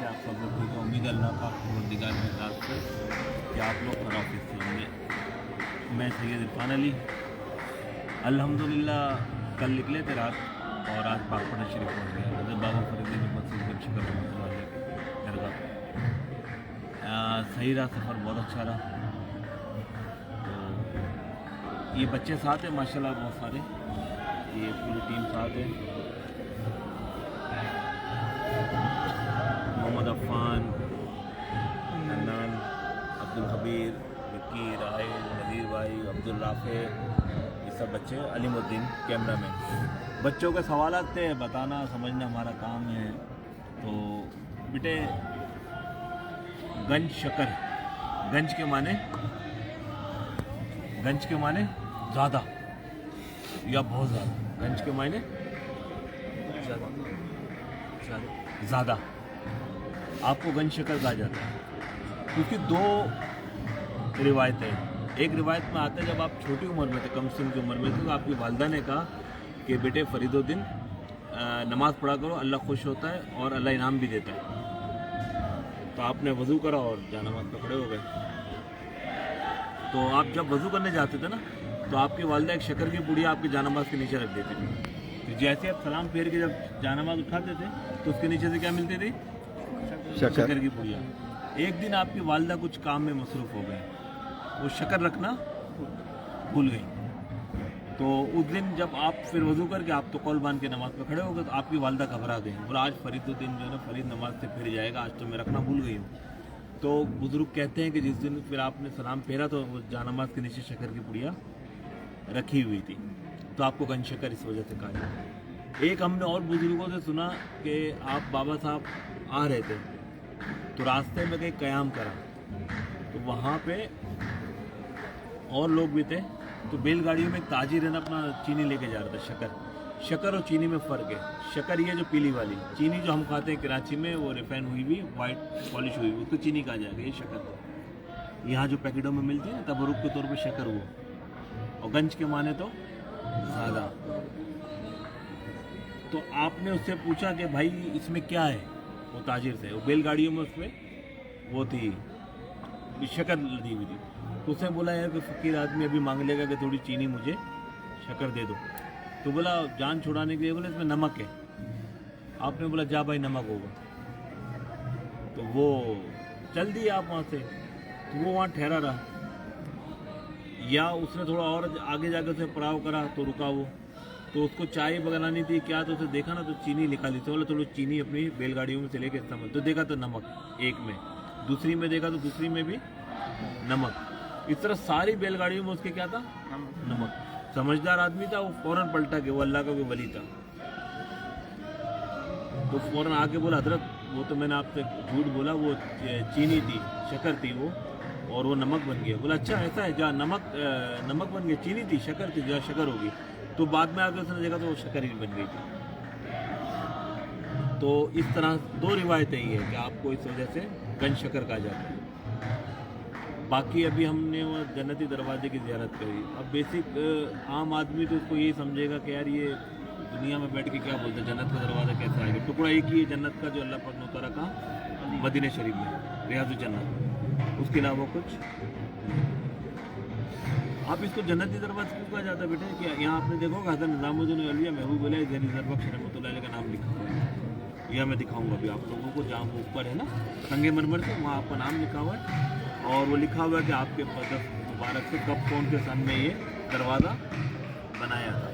आप सब लोग ठीक है। उम्मीद है अल्लाह पाक परवरदिगार की ज़ात से कि आप लोग खराफिज से होंगे। मैं सैयद इरफान अली अल्हम्दुलिल्लाह कल निकले थे रात और आज बागपना शरीफ पहुँच गए हज़रत बाबा फरीद मस्जिद में शिकर दरगाह। सही रहा सफ़र, बहुत अच्छा रहा। तो ये बच्चे साथ हैं माशाल्लाह, बहुत सारे, ये पूरी टीम साथ है। मोहम्मद अफ़ान, अदनान, अब्दुल खबीर, विक्की, राहिल, नज़ीर भाई, अब्दुल राफ़े, ये सब बच्चे, अलीमुद्दीन कैमरा मैन। बच्चों के सवालात थे, बताना समझना हमारा काम है। तो बेटे गंज शकर, गंज के माने ज़्यादा या बहुत ज़्यादा, गंज के माने ज़्यादा, आपको गंज शकर कहा जाता है। क्योंकि दो रिवायतें, एक रिवायत में आता है जब आप छोटी उम्र में थे, कम सिन की उम्र में थे, तो आपकी वालदा ने कहा कि बेटे फरीदुद्दीन नमाज़ पढ़ा करो, अल्लाह खुश होता है और अल्लाह इनाम भी देता है। तो आपने वज़ू करा और जानमाज़ पे खड़े हो गए। तो आप जब वज़ू करने जाते थे ना, तो आपकी वालदा एक शक्कर की पुड़िया आपकी जानमाज़ के नीचे रख देती थी। तो जैसे आप सलाम फेर के जब जानमाज़ उठाते थे तो उसके नीचे से क्या मिलती थी? शक्कर की पुड़िया। एक दिन आपकी वालदा कुछ काम में मसरूफ़ हो गए, वो शक्कर रखना भूल गई। तो उस दिन जब आप फिर वज़ू करके आप तो कौल बांध के नमाज़ पे खड़े हो गए, तो आपकी वालदा घबरा गई, बोला आज फरीदुद्दीन जो है ना फरीद नमाज से फिर जाएगा, आज तो मैं रखना भूल गई हूँ। तो बुज़ुर्ग कहते हैं कि जिस दिन फिर आपने सलाम फेरा तो वो जानमाज़ के नीचे शक्कर की पुड़िया रखी हुई थी, तो आपको गंज शक्कर इस वजह से कहा जाता है। एक हमने और बुज़ुर्गों से सुना कि आप बाबा साहब आ रहे थे तो रास्ते में कहीं क़याम करा, तो वहाँ पे और लोग भी थे, तो बैलगाड़ियों में एक ताजिर है ना अपना चीनी लेके जा रहा था। शक्कर और चीनी में फ़र्क है। शक्कर ये जो पीली वाली, चीनी जो हम खाते हैं कराची में वो रिफाइन हुई हुई वाइट पॉलिश हुई हुई, उसको चीनी कहा जाएगा। ये शक्कर यहाँ जो पैकेटों में मिलती है ना तबरुक के तौर पे शक्कर, वो और गंज के माने तो ज़्यादा। तो आपने उससे पूछा कि भाई इसमें क्या है, वो ताजिर से, वो बैलगाड़ियों में उसमें वो थी शक्कर दी हुई थी। तो उसने बोला यार कि फ़कीर आदमी अभी मांग लेगा कि थोड़ी चीनी मुझे शक्कर दे दो। तो बोला जान छुड़ाने के लिए बोला इसमें नमक है। आपने बोला जा भाई नमक होगा। तो वो चल दिए आप वहाँ से, तो वो वहाँ ठहरा रहा, या उसने थोड़ा और आगे जाकर उसे पड़ाव करा तो रुका वो। तो उसको चाय बनानी थी क्या, तो उसे देखा ना तो चीनी निकाली थी, बोला थोड़ी चीनी अपनी बैलगाड़ियों में से लेके इस्तेमाल। तो देखा तो नमक एक में, दूसरी में देखा तो दूसरी में भी नमक। इस तरह सारी बैलगाड़ियों में उसके क्या था? नमक। समझदार आदमी था, वो फौरन पलटा के, वो अल्लाह का कोई वली था, तो फौरन आके बोला हजरत वो तो मैंने आपसे झूठ बोला, वो चीनी थी, शक्कर थी वो, और वो नमक बन गया। बोला अच्छा ऐसा है, जा नमक बन गया, चीनी थी शक्कर थी, जा शक्कर होगी। तो बाद में आके उसने देखा तो वो शक्कर ही बन गई थी। तो इस तरह दो रिवायतें ही है कि आपको इस वजह से गंज शक्कर कहा जाता है। बाकी अभी हमने वो जन्नती दरवाजे की ज़ियारत करी। अब बेसिक आम आदमी तो उसको यही समझेगा कि यार ये दुनिया में बैठ के क्या बोलते हैं, जन्नत का दरवाज़ा कैसे आएगा। टुकड़ा एक ही है जन्नत का जो अल्लाह पाक ने उतारा कहाँ? मदीना शरीफ में, रियाज़ुल जन्नत, उसके अलावा कुछ। आप इसको जन्नती दरवाज़ा क्यों कहा जाता है बेटे? कि यहाँ आपने देखो हज़रत निज़ामुद्दीन औलिया महबूब अली ज़रीज़र बख्श रहमतुल्लाह अलैह का नाम लिखा हुआ है। यह मैं दिखाऊंगा अभी आप लोगों को, जहाँ वो ऊपर है ना संगमरमर से, वहाँ आपका नाम लिखा हुआ है, और वो लिखा हुआ है कि आपके बदर मुबारक से कब कौन के सन में ये दरवाज़ा बनाया था।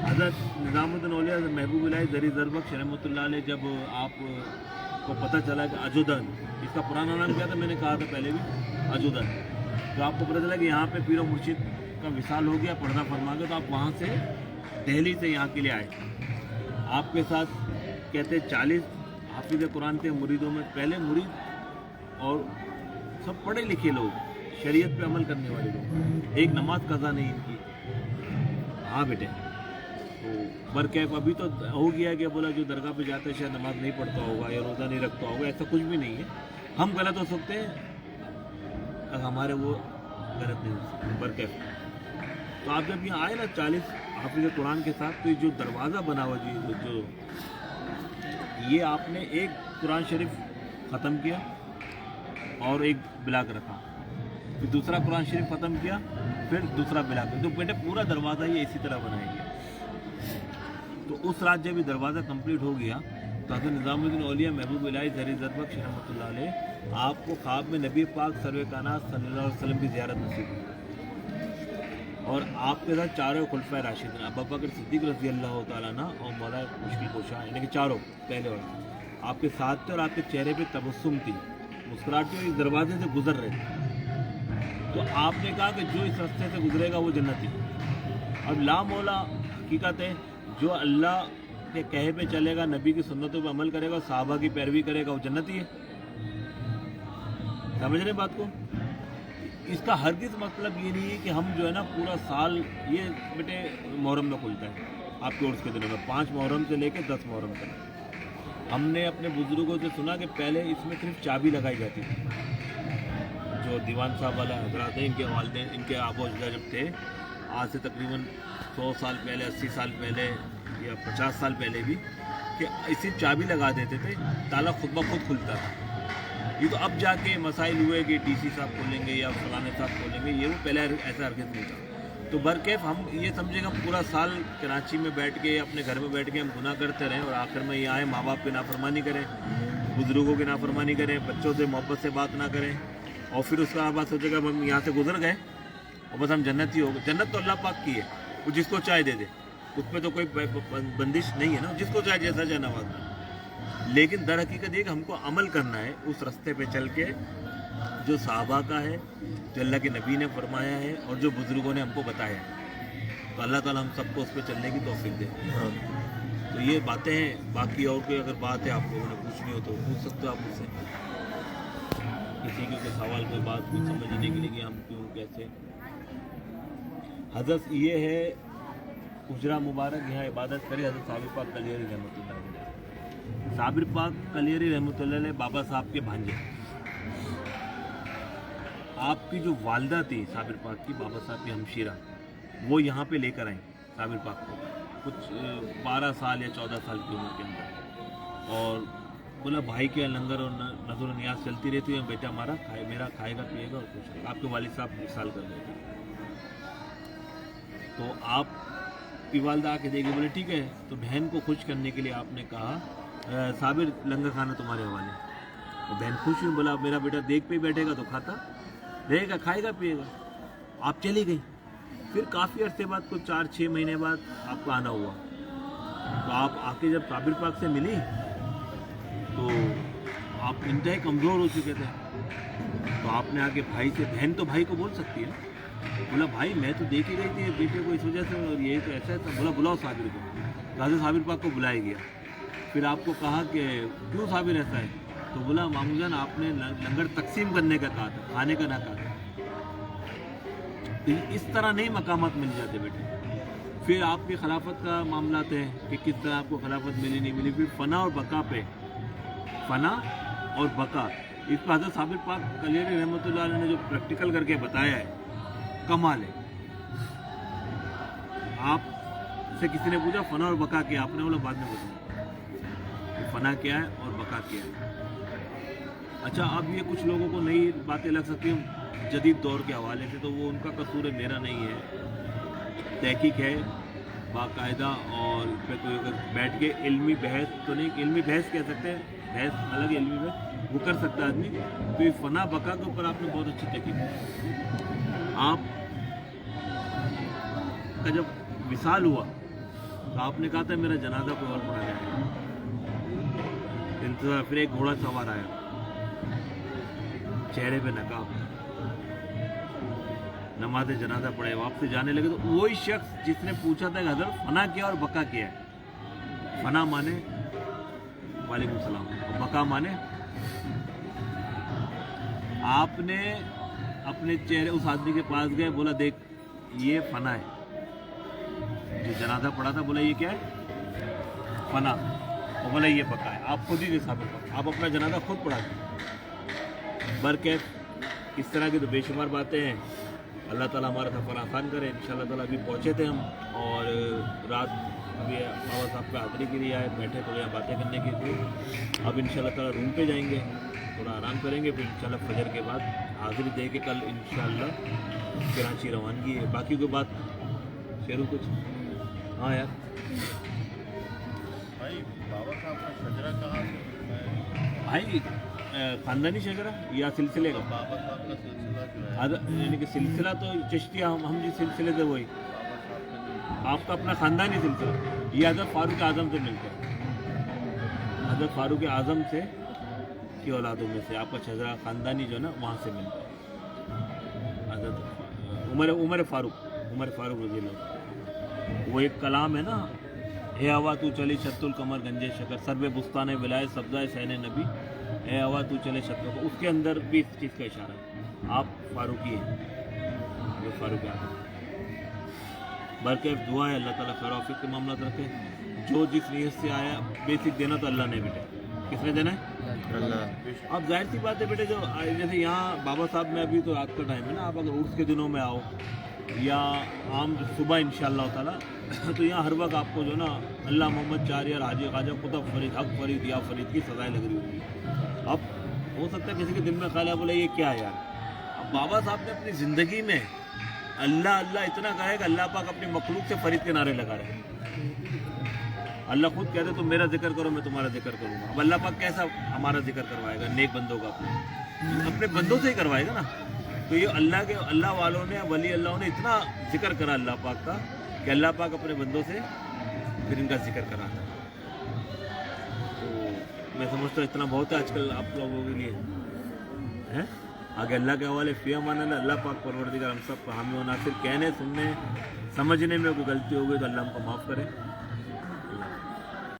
हज़रत निज़ामुद्दीन औलिया महबूब अली ज़रीज़र बख्श रहमतुल्लाह अलैह जब आपको पता चला कि अजूदन, इसका पुराना नाम क्या था मैंने कहा था पहले भी, अजूदन, तो आपको पता चला कि यहाँ पे पीर मुर्शिद का विसाल हो गया, पर्दा फरमा गया, तो आप वहाँ से दिल्ली से यहाँ के लिए आए। आपके साथ कहते 40 हाफिज़ कुरान के मुरीदों में, पहले मुरीद और सब पढ़े लिखे लोग, शरीयत पे अमल करने वाले लोग, एक नमाज कज़ा नहीं इनकी। हाँ बेटे, तो बरकैफ अभी तो हो गया कि बोला जो दरगाह पे जाता है शायद नमाज नहीं पढ़ता होगा या रोज़ा नहीं रखता होगा, ऐसा कुछ भी नहीं है। हम गलत हो सकते हैं, हमारे वो गलत नहीं हो सकते बरकैफ। तो आप जब यहाँ आए ना 40 हाफिज़ कुरान के साथ, तो जो दरवाज़ा बना हुआ जी, जो ये आपने एक कुरान शरीफ ख़त्म किया और एक ब्लॉक रखा, फिर दूसरा कुरान शरीफ ख़त्म किया, फिर दूसरा ब्लॉक। तो बेटे पूरा दरवाज़ा ये इसी तरह बनाएंगे। तो उस रात जब ये दरवाज़ा कंप्लीट हो गया तो हज़रत निज़ामुद्दीन औलिया महबूब इलाही ज़री ज़रबख्श रहमतुल्लाह अलैह आपको ख्वाब में नबी पाक सर्वे कायनात सल्लल्लाहु अलैहि वसल्लम की ज़ियारत नसीब हुई और आपके साथ चारों खुलफाए राशिदीन अबू बकर सिद्दीक़ रज़ी अल्लाह तआला अन्हु और मौला मुश्किल कुशा यानी कि चारों पहले वाले आपके साथ थे और आपके चेहरे पे तबस्सुम थी, मुस्कुराहट थी, इस दरवाजे से गुजर रहे थे। तो आपने कहा कि जो इस रास्ते से गुजरेगा वो जन्नती। अब ला मौला हकीकत है, जो अल्लाह के कहे पे चलेगा, नबी की सुन्नतों पे अमल करेगा, सहाबा की पैरवी करेगा, वो जन्नती है। समझ रहे बात को? इसका हरगिज़ मतलब ये नहीं है कि हम जो है ना पूरा साल, ये बेटे मुहर्रम में खुलता है आपके उर्स के दिनों में, 5 मुहर्रम से लेकर 10 मुहर्रम तक। हमने अपने बुजुर्गों से सुना कि पहले इसमें सिर्फ चाबी लगाई जाती थी। जो दीवान साहब वाला हजरात हैं, इनके वालिदैन, इनके आबो अजदा जब थे, आज से तकरीबन 100 साल पहले, 80 साल पहले या 50 साल पहले भी, कि इसी चाबी लगा देते थे, ताला खुद ब खुद खुलता था। ये तो अब जाके मसाइल हुए कि डीसी साहब खोलेंगे या फलाने साहब खोलेंगे, ये वो पहले ऐसा हरकत नहीं था। तो बरकैफ हम ये समझेंगे हम पूरा साल कराची में बैठ के, अपने घर में बैठ के हम गुनाह करते रहें और आखिर में ये आए माँ बाप की नाफरमानी करें, बुजुर्गों की नाफरमानी करें, बच्चों से मोहब्बत से बात ना करें और फिर उसका बात सोचेगा हम यहाँ से गुजर गए और बस हम जन्नती हो गए। जन्नत तो अल्लाह पाक की है, वो जिसको चाहे दे दे, उस पर तो कोई बंदिश नहीं है ना, जिसको चाहे जैसा चाहे नवाज। लेकिन दर हकीकत ये कि हमको अमल करना है उस रास्ते पे चल के जो सहाबा का है, जो अल्लाह के नबी ने फरमाया है और जो बुज़ुर्गों ने हमको बताया है। तो अल्लाह ताला हम सबको उस पर चलने की तौफीक दे। तो ये बातें हैं। बाकी और कोई अगर बात है आप लोगों ने पूछनी हो तो पूछ सकते हो आप मुझसे, किसी के कोई सवाल, कोई बात कुछ समझने के लिए कि हम क्यों कैसे। हज़रत ये है उजरा मुबारक, यहाँ इबादत करे हज़रत साबिर पाक कलियरी रहमतुल्लाह अलैह। साबिर पाक कलियरी रहमतुल्लाह अलैह बाबा साहब के भांजे। आपकी जो वालदा थी साबिर पाक की, बाबा साहब की हमशीरा, वो यहाँ पे लेकर आई साबिर पाक को कुछ 12 साल या 14 साल की उम्र के अंदर, और बोला भाई के लंगर और नज़र नियाज चलती रहती है, बेटा हमारा मेरा खाएगा पिएगा और कुछ। आपके वालिद साहब विसाल कर गए थे। तो आप की वालदा आके देगी, बोले ठीक है। तो बहन को खुश करने के लिए आपने कहा साबिर लंगर खाना तुम्हारे हवाले। तो बहन खुश हुई, बोला मेरा बेटा देख पे बैठेगा तो खाता रहेगा, खाएगा पिएगा। आप चली गई। फिर काफ़ी अरसे बाद, कुछ 4-6 महीने बाद आपको आना हुआ। तो आप आके जब साबिर पाक से मिली तो आप इंतहाई कमज़ोर हो चुके थे। तो आपने आके भाई से, बहन तो भाई को बोल सकती है, बोला भाई मैं तो देख ही रही थी बेटे को इस वजह से, और ये तो ऐसा था। बोला बुलाओ साबिर को। गाज़ी साबिर पाक को बुलाया गया। फिर आपको कहा कि क्यों साबिर ऐसा है? तो बोला मामू जान आपने लंगर तकसीम करने का कहा था, खाने का ना कहा था। तो इस तरह नहीं मकामात मिल जाते बेटे। फिर आपकी खिलाफत का मामला है कि किस तरह आपको खिलाफत मिली नहीं मिली। फिर फना और बका पे, फना और बका, इस पर हज़रत साबिर पाक कलियरी रहमतुल्लाह अलैह ने जो प्रैक्टिकल करके बताया है, कमाल है। आपसे किसी ने पूछा फना और बका क्या, आपने बोला बाद में बताऊँ फना क्या है और बका क्या है। अच्छा, अब ये कुछ लोगों को नई बातें लग सकती हैं जदीद दौर के हवाले से, तो वो उनका कसूर है, मेरा नहीं है। तहकीक है बाकायदा, और इस पर कोई अगर बैठ के इल्मी बहस तो नहीं, इल्मी बहस कह सकते हैं, बहस अलग है, इल्मी बहस वो कर सकता है आदमी। तो ये फना बका के ऊपर आपने बहुत अच्छी तहकीक की। आप का जब विसाल हुआ तो आपने कहा था मेरा जनाजा कोई और पढ़ा जाए। इंतजार, फिर एक घोड़ा सवार आया, चेहरे पे नकाब, नमाज जनाजा पढ़े, वापस जाने लगे। तो वही शख्स जिसने पूछा था कि हज़रत फना क्या और बका क्या है। फना माने वालेकुम सलाम, और बका माने, आपने अपने चेहरे उस आदमी के पास गए, बोला देख ये फना है, जो जनाजा पढ़ा था, बोला ये क्या है फना, और बोला ये बका है। आप खुद ही साबित करो, आप अपना जनाजा खुद पढ़ा दो। बरकैफ इस तरह की तो बेशुमार बातें हैं। अल्लाह ताला हमारा सफ़र आसान करे। इंशाअल्लाह ताला अभी पहुँचे थे हम, और रात अभी बाबा साहब पे हाजिरी के लिए आए, बैठे थोड़ी यहाँ बातें करने की थी। अब इंशाल्लाह ताला रूम पे जाएंगे, थोड़ा आराम करेंगे, फिर इंशाल्लाह फजर के बाद हाजिरी दे के कल इंशाल्लाह कराची रवानगी है। बाकी कोई बात शेरू कुछ? हाँ यार भाई बाबा साहब का शजरा कहाँ से मिलता है? भाई ख़ानदानी शजरा या सिलसिले का? बाबा साहब का सिलसिला जो है, यानी कि सिलसिला तो चिश्तिया, हम जिस सिलसिले से वही बाबा साहब का जो आपका अपना ख़ानदानी सिलसिला, ये हज़रत फ़ारूक आज़म से मिलता है। हज़रत फ़ारूक आज़म से की औलादों में से आपका शजरा ख़ानदानी जो है ना वहाँ से मिलता है। हज़रत उमर फ़ारूक रज़ी अल्लाह, वो एक कलाम है ना, ए हवा तू चली शत्तुल कमर गंजे शकर सर्वे बुस्तान विलाय सब्ज़ाए सैन नबी, ए हवा तू चले शत्तुल, उसके अंदर भी इस चीज़ का इशारा है। आप फ़ारूकी हैं, वो फ़ारूक आज़म। बल्कि दुआ है अल्लाह ताला खैर औफीक के मामला रखे। जो जिस नीयत से आया बेसिक देना तो अल्लाह ने बेटे, किसने देना है? अल्लाह। अब जाहिर सी बात है बेटे, जो जैसे यहाँ बाबा साहब में अभी तो रात का टाइम है ना, आप अगर उर्स के दिनों में आओ या आम सुबह इंशाअल्लाह ताला, तो यहाँ हर वक्त आपको जो ना अल्लाह मोहम्मद चारियार हाजी ख्वाजा कुतुब फरीद हक फरीद या फरीद की सजाएं लग रही होती है। अब हो सकता है किसी के दिल में ख्याल है बोले ये क्या है यार। अब बाबा साहब ने अपनी ज़िंदगी में अल्लाह अल्लाह इतना कहा है कि अल्लाह पाक अपनी मखलूक से फरीद के नारे लगा रहे हैं। अल्लाह खुद कहते तुम मेरा जिक्र करो मैं तुम्हारा जिक्र करूँगा। अब अल्लाह पाक कैसा हमारा जिक्र करवाएगा? नेक बंदों का अपने बंदों से ही करवाएगा ना। तो ये अल्लाह वालों ने, वली अल्लाह ने इतना जिक्र करा अल्लाह पाक का कि अल्लाह पाक अपने बंदों से फिर इनका जिक्र कराता है। तो मैं समझता हूँ इतना बहुत है आजकल आप लोगों के लिए हैं। आगे अल्लाह के हवाले फ़ी अमान अल्लाह। अल्लाह पाक परवरदिगार हम सब हामी व नासिर। कहने सुनने समझने में कोई गलती हो गई तो अल्लाह हमको माफ़ करे।